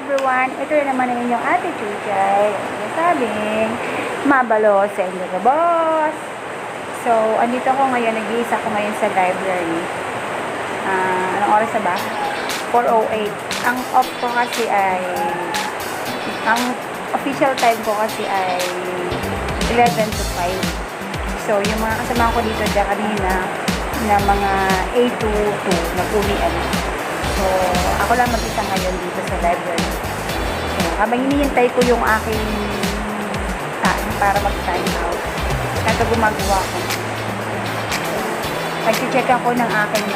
everyone! Ito na naman ang inyong ate Chuchay. Sabing, mabalo sa inyo ka, boss! So, andito ako ngayon, nag-iisa ako ngayon sa library. Anong oras na ba? 4:08. Ang off ko kasi ay, ang official time ko kasi ay 11 to 5. So, yung mga kasama ko dito dyan kanina, na mga 8 to 2, nag-uwian. So, ako lang mag-isa ngayon dito sa library. So, habang hinihintay ko yung aking time para mag-time out, kaya gumagawa ko. Nag-check ako ng aking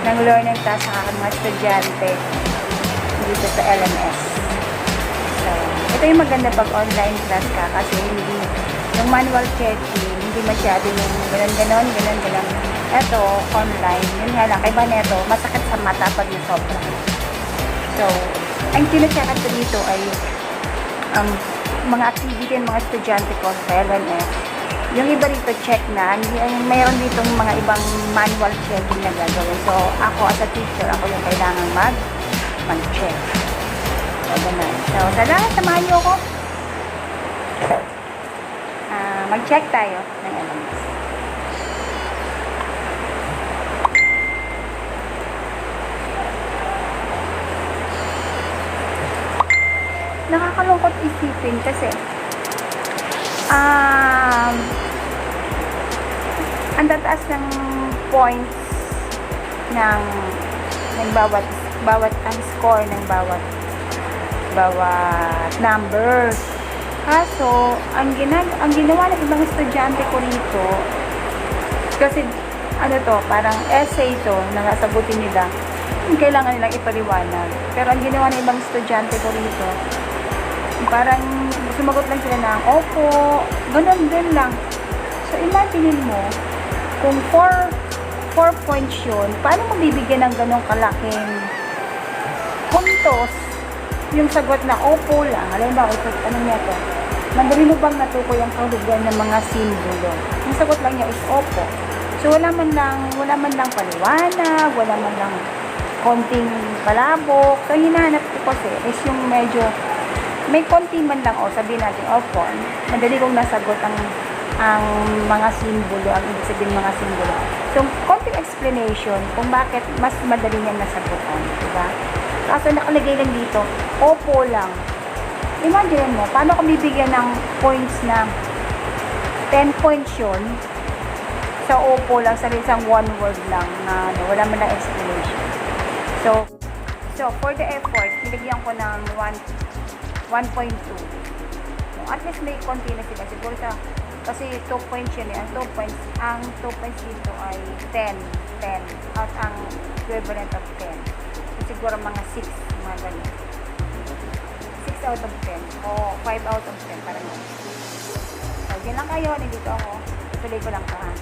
ng learning task sa aking mga estudyante dito sa LMS. So, ito yung maganda pag online class ka kasi hindi, yung manual checking, hindi masyado yung ganon. Ito, online. Yun nga lang, kaiba neto, masakit sa mata pag yung sobra. So, ang tinacheckan ko dito ay mga activity ng mga estudyante ko sa LMS. Yung iba rito check na, mayroon dito mga ibang manual checking na gagawin. So, ako as a teacher, ako yung kailangan mag-check. So, ganun. So, salamat, samahan niyo ako. Mag-check tayo ng LMS. Nakakalungkot isipin kasi ang tataas ng points ng bawat ang score ng bawat numbers. Kaso ang ginawa ng ibang estudyante ko rito, kasi parang essay to na nasagutin nila, kailangan nilang ipaliwanag. Pero ang ginawa ng ibang estudyante ko rito, parang sumagot lang sila ng opo, ganun din lang. So, imagine mo, kung 4 points yun, paano mo bibigyan ng ganun kalaking puntos yung sagot na opo lang? Alam ba, anong niya to? Madali mo bang natukoy ang kahulugan ng mga simbolo? Yung sagot lang niya is opo. So, wala man lang paliwanag, wala man lang konting palabok. So, hinahanap ko kasi is yung medyo may konti man lang, sabihin natin, opo, madali kong nasagot ang mga simbolo, ang ibig sabihin mga simbolo. So, konting explanation kung bakit mas madali niyang nasagutan, diba? Kaso nakalagay lang dito, opo lang. Imagine mo, paano kung bibigyan ng points na 10 points yun, sa opo lang, sa isang one word lang, na wala man lang explanation. So, for the effort, nilagyan ko ng 1.2. At least may konti na sila. Siguro kasi 2 points yun eh. Ang 2 points dito ay 10. At ang equivalent of 10. So, siguro mga 6, mga ganyan. 6 out of 10. O 5 out of 10. Parang yun. So, dyan lang kayo. Nandito ako. Tuloy ko lang pa.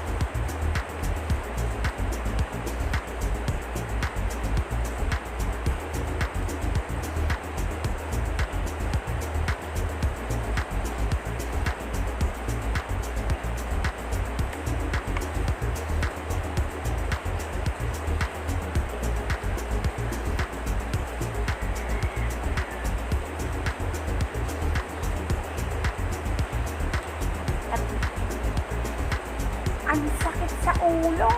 Ang sakit sa ulo.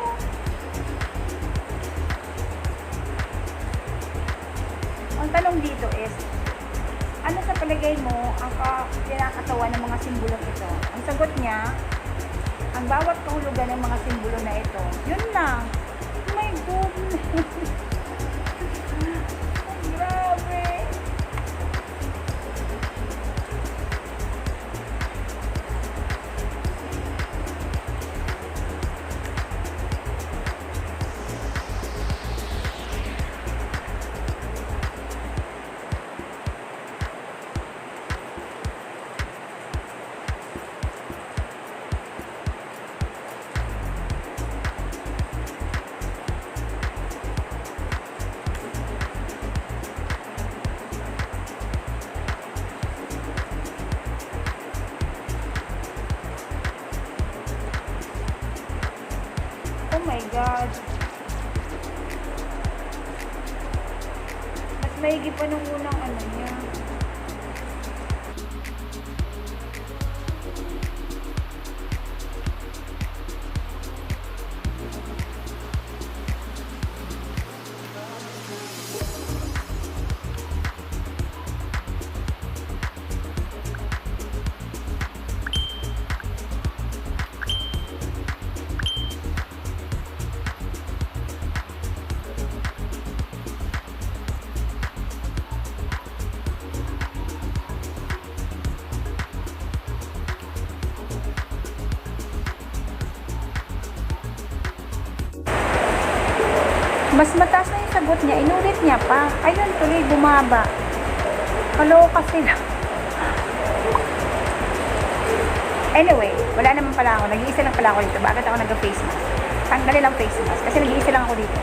Ang tanong dito is, ano sa palagay mo ang kinakatawan ng mga simbolong ito? Ang sagot niya, ang bawat kahulugan ng mga simbolo na ito, yun lang. Oh my goodness. Grabe. Oh my God. Mas maigi pa nung unang ano niya. Mas mataas na yung sagot niya, inulit niya pa. Ayun, tuloy, bumaba. Kaloka sila. Anyway, wala naman pala ako. Nag-iisa lang pala ako dito. Bakit ako nag-face mask? Tanggalin lang face mask. Kasi nag-iisa lang ako dito.